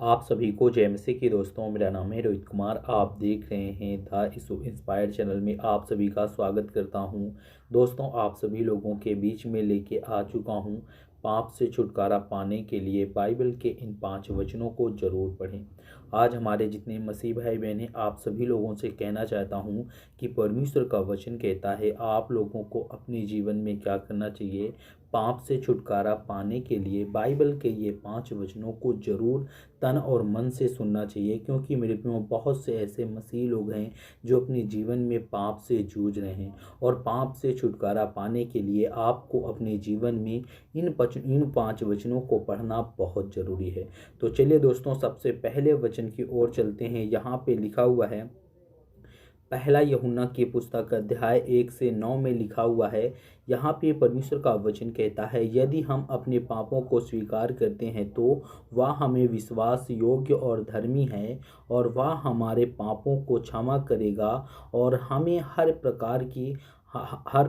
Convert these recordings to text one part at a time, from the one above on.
आप सभी को जय मसीह की दोस्तों। मेरा नाम है रोहित कुमार। आप देख रहे हैं द इशू इंस्पायर्ड चैनल में आप सभी का स्वागत करता हूं। दोस्तों, आप सभी लोगों के बीच में लेके आ चुका हूं पाप से छुटकारा पाने के लिए बाइबल के इन 5 वचनों को जरूर पढ़ें। आज हमारे जितने मसीह भाई बहन हैं, आप सभी लोगों से कहना चाहता हूं कि परमेश्वर का वचन कहता है आप लोगों को अपने जीवन में क्या करना चाहिए। पाप से छुटकारा पाने के लिए बाइबल के ये 5 वचनों को जरूर तन और मन से सुनना चाहिए, क्योंकि मेरे प्रियो बहुत से ऐसे मसीह लोग हैं जो अपने जीवन में पाप से जूझ रहे हैं और पाप से छुटकारा पाने के लिए आपको अपने जीवन में इन 5 वचनों को पढ़ना बहुत ज़रूरी है। तो चलिए दोस्तों, सबसे पहले वचन की ओर चलते हैं। यहाँ पे लिखा हुआ है, पहला यूहन्ना की पुस्तक अध्याय 1 से 9 में लिखा हुआ है। यहाँ पे परमेश्वर का वचन कहता है, यदि हम अपने पापों को स्वीकार करते हैं तो वह हमें विश्वास योग्य और धर्मी है और वह हमारे पापों को क्षमा करेगा और हमें हर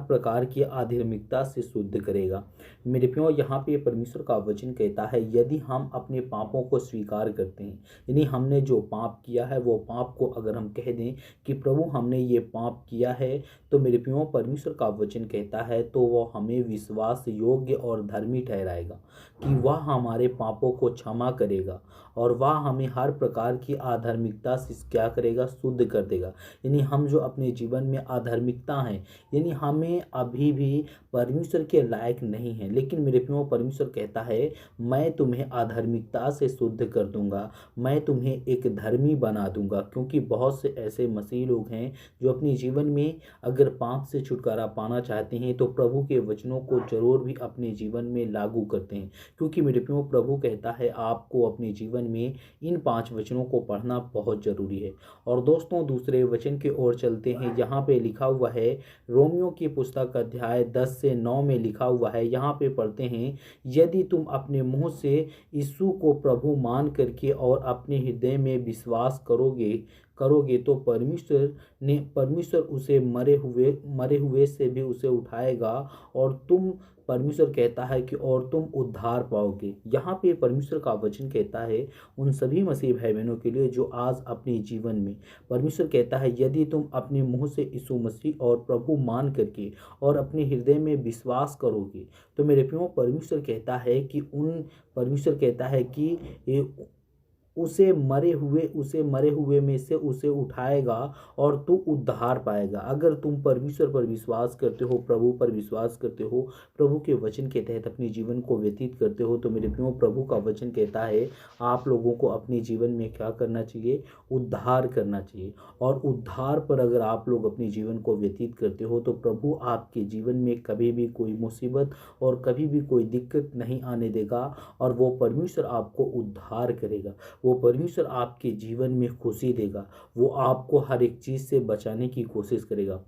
प्रकार की अधार्मिकता से शुद्ध करेगा। मेरे प्रियो, यहाँ पे परमेश्वर का वचन कहता है यदि हम अपने पापों को स्वीकार करते हैं, यानी हमने जो पाप किया है वो पाप को अगर हम कह दें कि प्रभु हमने ये पाप किया है, तो मेरे प्रियो परमेश्वर का वचन कहता है तो वह हमें विश्वास योग्य और धर्मी ठहराएगा कि वह हमारे पापों को क्षमा करेगा और वह हमें हर प्रकार की अधार्मिकता से क्या करेगा, शुद्ध कर देगा। यानी हम जो अपने जीवन में अधार्मिकता है, यानी हमें अभी भी परमेश्वर के लायक नहीं है, लेकिन मेरे प्रियो परमेश्वर कहता है मैं तुम्हें अधार्मिकता से शुद्ध कर दूंगा, मैं तुम्हें एक धर्मी बना दूंगा। क्योंकि बहुत से ऐसे मसीह लोग हैं जो अपने जीवन में अगर पाप से छुटकारा पाना चाहते हैं तो प्रभु के वचनों को जरूर भी अपने जीवन में लागू करते हैं। क्योंकि मेरे प्रियो प्रभु कहता है आपको अपने जीवन में इन 5 वचनों को पढ़ना बहुत ज़रूरी है। और दोस्तों, दूसरे वचन की ओर चलते हैं। यहाँ पे लिखा हुआ है, रोमियो की पुस्तक अध्याय 10 से 9 में लिखा हुआ है। यहाँ पे पढ़ते हैं, यदि तुम अपने मुंह से यीशु को प्रभु मान करके और अपने हृदय में विश्वास करोगे तो परमेश्वर उसे मरे हुए से भी उसे उठाएगा और परमेश्वर कहता है कि और तुम उद्धार पाओगे। यहाँ पे परमेश्वर का वचन कहता है उन सभी मसीह भाई बहनों के लिए जो आज अपने जीवन में, परमेश्वर कहता है यदि तुम अपने मुंह से यीशु मसीह और प्रभु मान करके और अपने हृदय में विश्वास करोगे, तो मेरे प्रियो परमेश्वर कहता है कि उसे मरे हुए में से उसे उठाएगा और तू उद्धार पाएगा। अगर तुम परमेश्वर पर विश्वास करते हो, प्रभु पर विश्वास करते हो, प्रभु के वचन के तहत अपने जीवन को व्यतीत करते हो, तो मेरे प्रियो प्रभु का वचन कहता है आप लोगों को अपने जीवन में क्या करना चाहिए, उद्धार करना चाहिए। और उद्धार पर अगर आप लोग अपने जीवन को व्यतीत करते हो तो प्रभु आपके जीवन में कभी भी कोई मुसीबत और कभी भी कोई दिक्कत नहीं आने देगा और वो परमेश्वर आपको उद्धार करेगा। वो परमेश्वर आपके जीवन में खुशी देगा, वो आपको हर एक चीज़ से बचाने की कोशिश करेगा।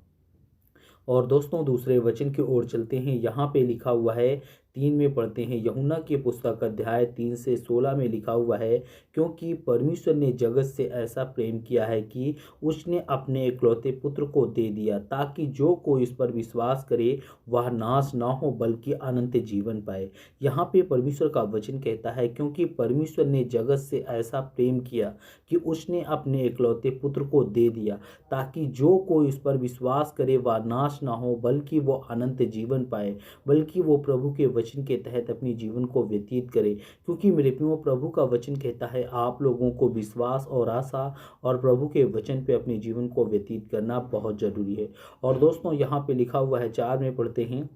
और दोस्तों, दूसरे वचन की ओर चलते हैं। यहाँ पे लिखा हुआ है, 3 में पढ़ते हैं। यूहन्ना की पुस्तक अध्याय 3 से 16 में लिखा हुआ है, क्योंकि परमेश्वर ने जगत से ऐसा प्रेम किया है कि उसने अपने इकलौते पुत्र को दे दिया, ताकि जो कोई उस पर विश्वास करे वह नाश ना हो बल्कि अनंत जीवन पाए। यहाँ पे परमेश्वर का वचन कहता है क्योंकि परमेश्वर ने जगत से ऐसा प्रेम किया कि उसने अपने इकलौते पुत्र को दे दिया, ताकि जो कोई उस पर विश्वास करे वह नाश ना हो बल्कि वो अनंत जीवन पाए, बल्कि वो प्रभु के वचन के तहत अपने जीवन को व्यतीत करे। क्योंकि मेरे प्रियो प्रभु का वचन कहता है आप लोगों को विश्वास और आशा और प्रभु के वचन पे अपने जीवन को व्यतीत करना बहुत ज़रूरी है। और दोस्तों, यहाँ पे लिखा हुआ है, 4 में पढ़ते हैं।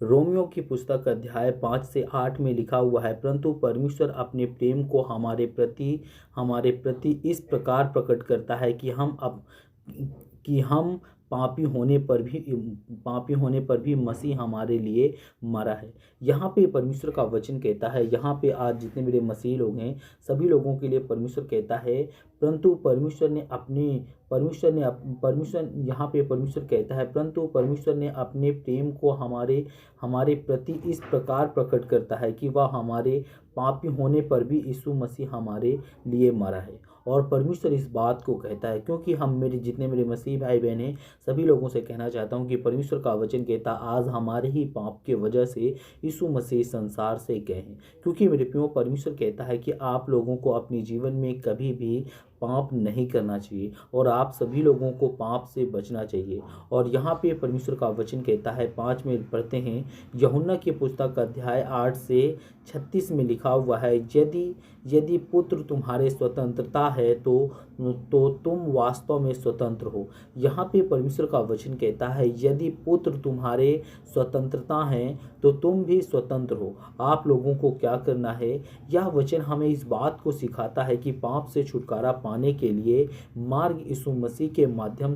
रोमियो की पुस्तक अध्याय 5 से 8 में लिखा हुआ है, परंतु परमेश्वर अपने प्रेम को हमारे प्रति इस प्रकार प्रकट करता है कि हम पापी होने पर भी मसीह हमारे लिए मरा है। यहाँ पे परमेश्वर का वचन कहता है, यहाँ पे आज जितने मेरे मसीह लोग हैं सभी लोगों के लिए परमेश्वर कहता है, परंतु परमेश्वर ने अपने परमेश्वर यहाँ पे परमेश्वर कहता है, परंतु परमेश्वर ने अपने प्रेम को हमारे हमारे प्रति इस प्रकार प्रकट करता है कि वह हमारे पापी होने पर भी यीशु मसीह हमारे लिए मरा है। और परमेश्वर इस बात को कहता है, क्योंकि हम जितने मेरे मसीह भाई बहन हैं, सभी लोगों से कहना चाहता हूँ कि परमेश्वर का वचन कहता आज हमारे ही पाप के वजह से यीशु मसीह संसार से गए हैं। क्योंकि मेरे प्रियो, परमेश्वर कहता है कि आप लोगों को अपने जीवन में कभी भी पाप नहीं करना चाहिए और आप सभी लोगों को पाप से बचना चाहिए। और यहाँ पे परमेश्वर का वचन कहता है, 5 में पढ़ते हैं, यूहन्ना की पुस्तक अध्याय 8 से 36 में लिखा हुआ है, यदि पुत्र तुम्हारे स्वतंत्रता है तो तुम वास्तव में स्वतंत्र हो। यहाँ पे परमेश्वर का वचन कहता है, यदि पुत्र तुम्हारे स्वतंत्रता है तो तुम भी स्वतंत्र हो। आप लोगों को क्या करना है? यह वचन हमें इस बात को सिखाता है कि पाप से छुटकारा पाने के लिए मार्ग यीशु मसीह के माध्यम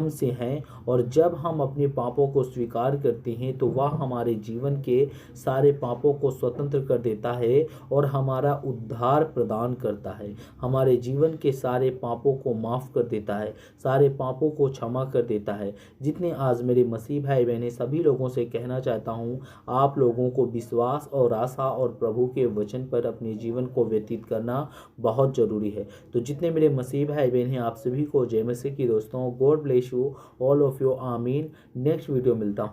से हैं। और जब हम अपने पापों को स्वीकार करते हैं तो वह हमारे जीवन के सारे पापों को स्वतंत्र कर देता है और हमारा उद्धार प्रदान करता है। हमारे जीवन के सारे पापों को माफ़ कर देता है, सारे पापों को क्षमा कर देता है। जितने आज मेरे मसीह भाई बहनें, सभी लोगों से कहना चाहता हूँ, आप लोगों को विश्वास और आशा और प्रभु के वचन पर अपने जीवन को व्यतीत करना बहुत ज़रूरी है। तो जितने मेरे मसीह भाई बहन हैं, आप सभी को जय मसीह की दोस्तों। God bless you all of you. आमीन। नेक्स्ट वीडियो मिलता हूँ।